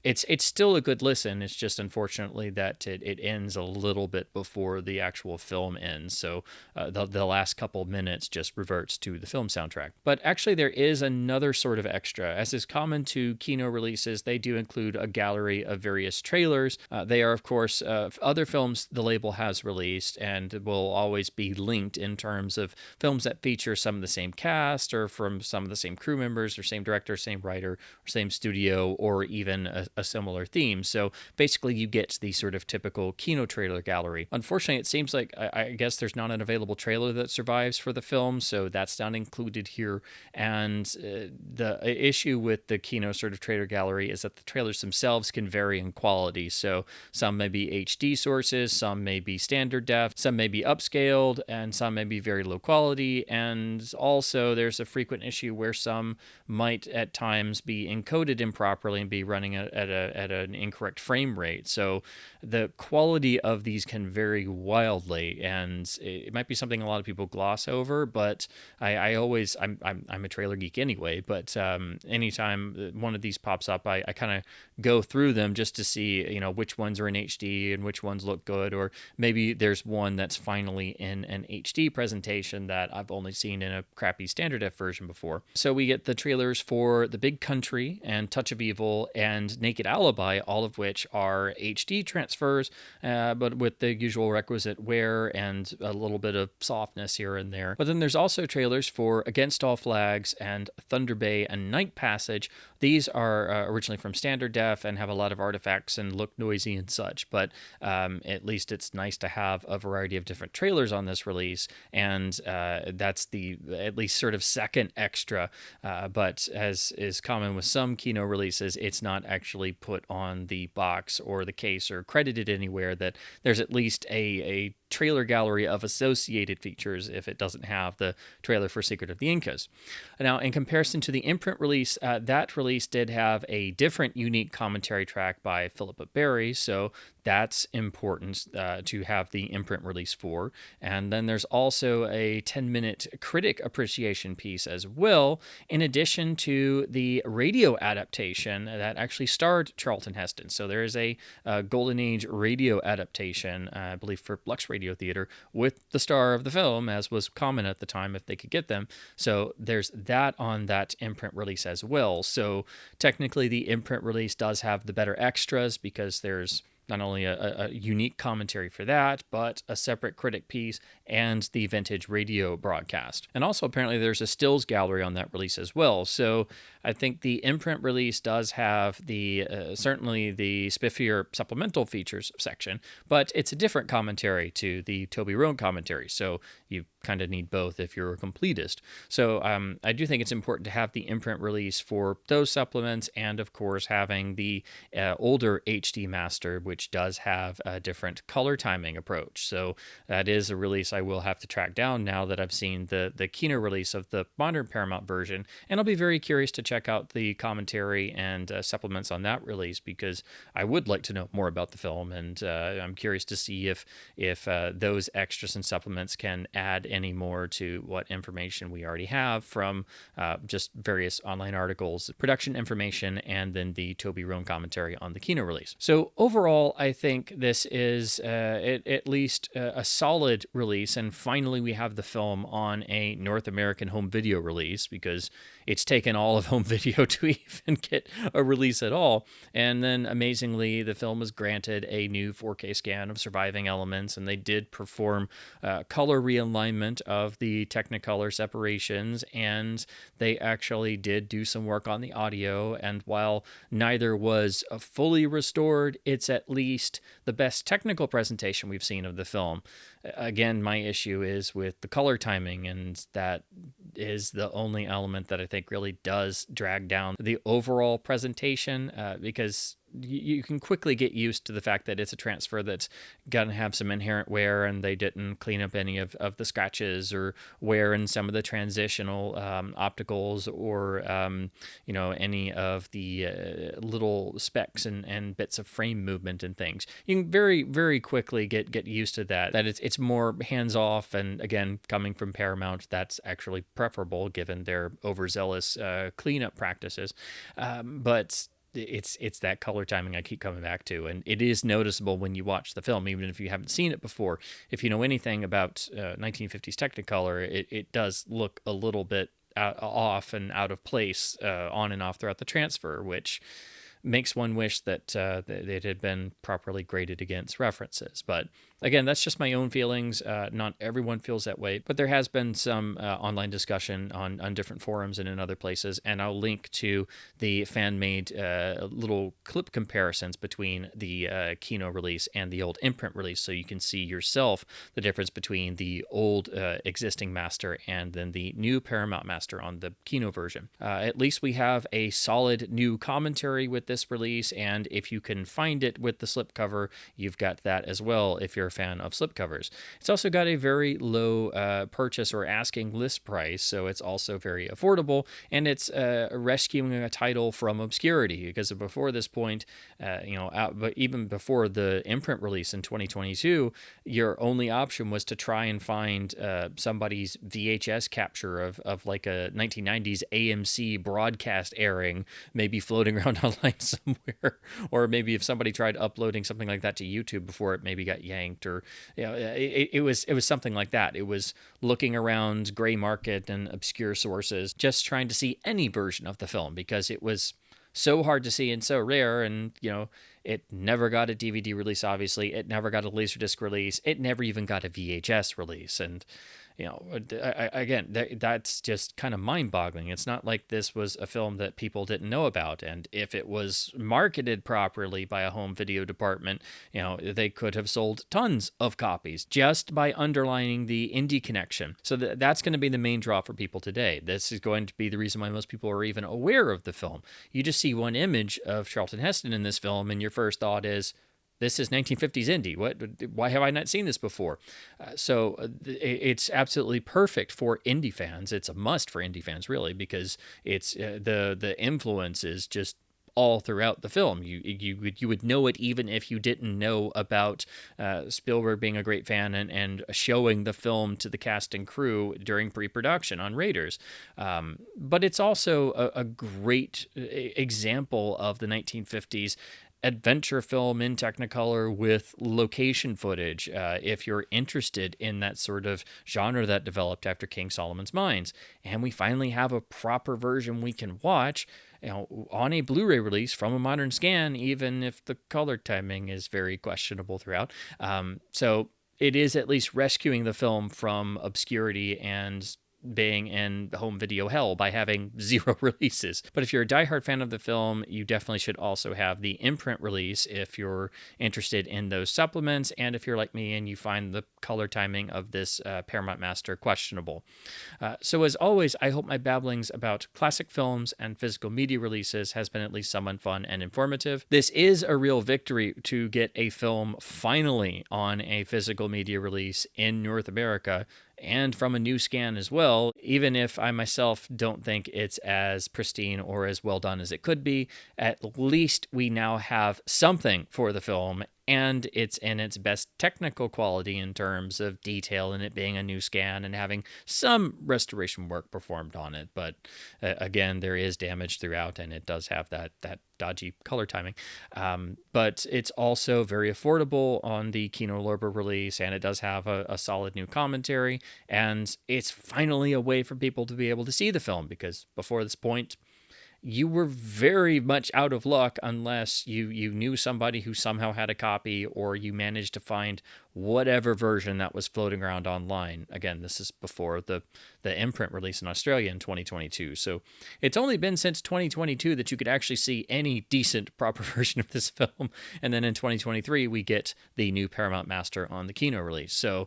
it's still a good listen. It's just unfortunately that it ends a little bit before the actual film ends. So the last couple minutes just reverts to the film soundtrack. But actually, there is another sort of extra. As is common to Kino releases, they do include a gallery of various trailers. They are, of course, other films the label has released and will always be linked in terms of films that feature some of the same cast or from some of the same crew members or same director, same writer, or same studio, or even a similar theme. So basically, you get the sort of typical Kino trailer gallery. Unfortunately, it seems like I guess there's not an available trailer that survives for the film, so that's not included here. And the issue with the Kino sort of trailer gallery is that the trailers themselves can vary in quality. So some may be HD sources, some may be standard def, some may be upscaled, and some may be very low quality. And also, there's a frequent issue where some might at times be encoded improperly and be running at an incorrect frame rate. So the quality of these can vary wildly, and it might be something a lot of people gloss over. But I'm a trailer geek anyway. But anytime one of these pops up, I kind of go through them just to see which ones are in HD and which ones look good, or maybe there's one that's finally in an HD presentation that I've only seen in a crappy standard def version before. So we get the trailers for The Big Country and Touch of Evil and Naked Alibi, all of which are HD transfers, but with the usual requisite wear and a little bit of softness here and there. But then there's also trailers for Against All Flags and Thunder Bay and Night Passage. These are originally from standard def and have a lot of artifacts and look noisy and such, but at least it's nice to have a variety of different trailers on this release, and that's the at least sort of second extra. But as is common with some Kino releases, it's not actually put on the box or the case or credited anywhere that there's at least a trailer gallery of associated features if it doesn't have the trailer for Secret of the Incas. Now, in comparison to the Imprint release, that release did have a different unique commentary track by Philippa Berry, so that's important to have the Imprint release for. And then there's also a 10-minute critic appreciation piece as well, in addition to the radio adaptation that actually starred Charlton Heston. So there is a Golden Age radio adaptation, I believe for Lux Radio Theater, with the star of the film, as was common at the time if they could get them. So there's that on that Imprint release as well. So technically the Imprint release does have the better extras because there's not only a unique commentary for that, but a separate critic piece and the vintage radio broadcast. And also apparently there's a stills gallery on that release as well. So I think the Imprint release does have the certainly the spiffier supplemental features section, but it's a different commentary to the Toby Roan commentary. So you kind of need both if you're a completist. So I do think it's important to have the Imprint release for those supplements, and of course having the older HD master, which does have a different color timing approach. So that is a release I will have to track down now that I've seen the Kino release of the modern Paramount version, and I'll be very curious to check out the commentary and supplements on that release, because I would like to know more about the film, and I'm curious to see if those extras and supplements can add any more to what information we already have from just various online articles, production information, and then the Toby Roan commentary on the Kino release. So overall, I think this is at least a solid release, and finally we have the film on a North American home video release, because it's taken all of home video to even get a release at all. And then amazingly, the film was granted a new 4K scan of surviving elements, and they did perform color realignment of the Technicolor separations, and they actually did do some work on the audio. And while neither was fully restored, it's at least the best technical presentation we've seen of the film. Again, my issue is with the color timing, and that is the only element that I think really does drag down the overall presentation, because you can quickly get used to the fact that it's a transfer that's going to have some inherent wear, and they didn't clean up any of the scratches or wear in some of the transitional opticals, or any of the little specks and bits of frame movement and things. You can very, very quickly get used to that it's more hands-off, and again, coming from Paramount, that's actually preferable given their overzealous cleanup practices. But it's that color timing I keep coming back to, and it is noticeable when you watch the film, even if you haven't seen it before. If you know anything about 1950s Technicolor, it does look a little bit off and out of place on and off throughout the transfer, which makes one wish that it had been properly graded against references. But again, that's just my own feelings. Not everyone feels that way, but there has been some online discussion on different forums and in other places, and I'll link to the fan-made little clip comparisons between the Kino release and the old Imprint release, so you can see yourself the difference between the old existing master and then the new Paramount master on the Kino version. At least we have a solid new commentary with this release, and if you can find it with the slipcover, you've got that as well if you're a fan of slipcovers. It's also got a very low purchase or asking list price, so it's also very affordable, and it's rescuing a title from obscurity, because before this point, but even before the Imprint release in 2022, your only option was to try and find somebody's VHS capture of like a 1990s AMC broadcast airing, maybe floating around online somewhere, or maybe if somebody tried uploading something like that to YouTube before it maybe got yanked, or it was something like that. It was looking around gray market and obscure sources, just trying to see any version of the film, because it was so hard to see and so rare. And it never got a DVD release. Obviously, it never got a Laserdisc release. It never even got a VHS release. And again, that's just kind of mind-boggling. It's not like this was a film that people didn't know about, and if it was marketed properly by a home video department, they could have sold tons of copies just by underlining the indie connection. So that's going to be the main draw for people today. This is going to be the reason why most people are even aware of the film. You just see one image of Charlton Heston in this film, and your first thought is, this is 1950s indie. Why have I not seen this before? It's absolutely perfect for indie fans. It's a must for indie fans, really, because it's the influence is just all throughout the film. You would know it even if you didn't know about Spielberg being a great fan and showing the film to the cast and crew during pre-production on Raiders. But it's also a great example of the 1950s adventure film in Technicolor with location footage, if you're interested in that sort of genre that developed after King Solomon's Mines. And we finally have a proper version we can watch on a Blu-ray release from a modern scan, even if the color timing is very questionable throughout. So it is at least rescuing the film from obscurity and being in home video hell by having 0 releases. But if you're a diehard fan of the film, you definitely should also have the Imprint release if you're interested in those supplements, and if you're like me and you find the color timing of this Paramount Master questionable. So as always, I hope my babblings about classic films and physical media releases has been at least somewhat fun and informative. This is a real victory to get a film finally on a physical media release in North America, and from a new scan as well, even if I myself don't think it's as pristine or as well done as it could be. At least we now have something for the film, and it's in its best technical quality in terms of detail, and it being a new scan and having some restoration work performed on it. But again, there is damage throughout, and it does have that dodgy color timing. But it's also very affordable on the Kino Lorber release, and it does have a solid new commentary, and it's finally a way for people to be able to see the film, because before this point, you were very much out of luck unless you knew somebody who somehow had a copy, or you managed to find whatever version that was floating around online. Again, this is before the Imprint release in Australia in 2022. So it's only been since 2022 that you could actually see any decent, proper version of this film. And then in 2023, we get the new Paramount Master on the Kino release. So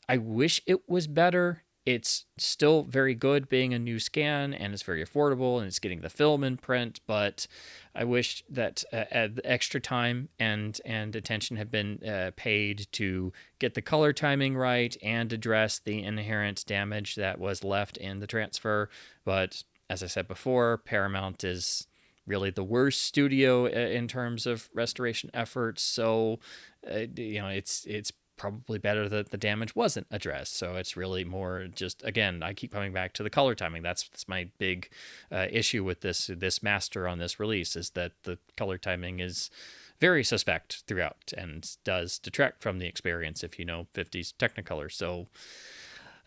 I wish it was better. It's still very good being a new scan, and it's very affordable, and it's getting the film in print, but I wish that extra time and attention had been paid to get the color timing right and address the inherent damage that was left in the transfer. But as I said before, Paramount is really the worst studio in terms of restoration efforts, so it's probably better that the damage wasn't addressed. So it's really more just, again, I keep coming back to the color timing. That's my big issue with this master on this release, is that the color timing is very suspect throughout and does detract from the experience if you know 50s Technicolor. So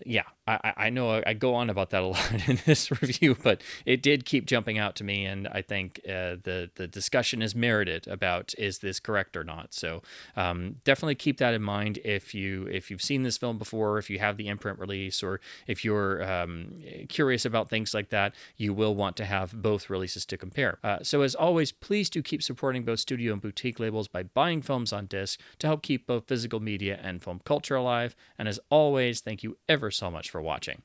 yeah, I know I go on about that a lot in this review, but it did keep jumping out to me, and I think the discussion is merited about, is this correct or not. So definitely keep that in mind if you've seen this film before, if you have the Imprint release, or if you're curious about things like that. You will want to have both releases to compare. So as always, please do keep supporting both studio and boutique labels by buying films on disc to help keep both physical media and film culture alive. And as always, thank you ever so much for watching.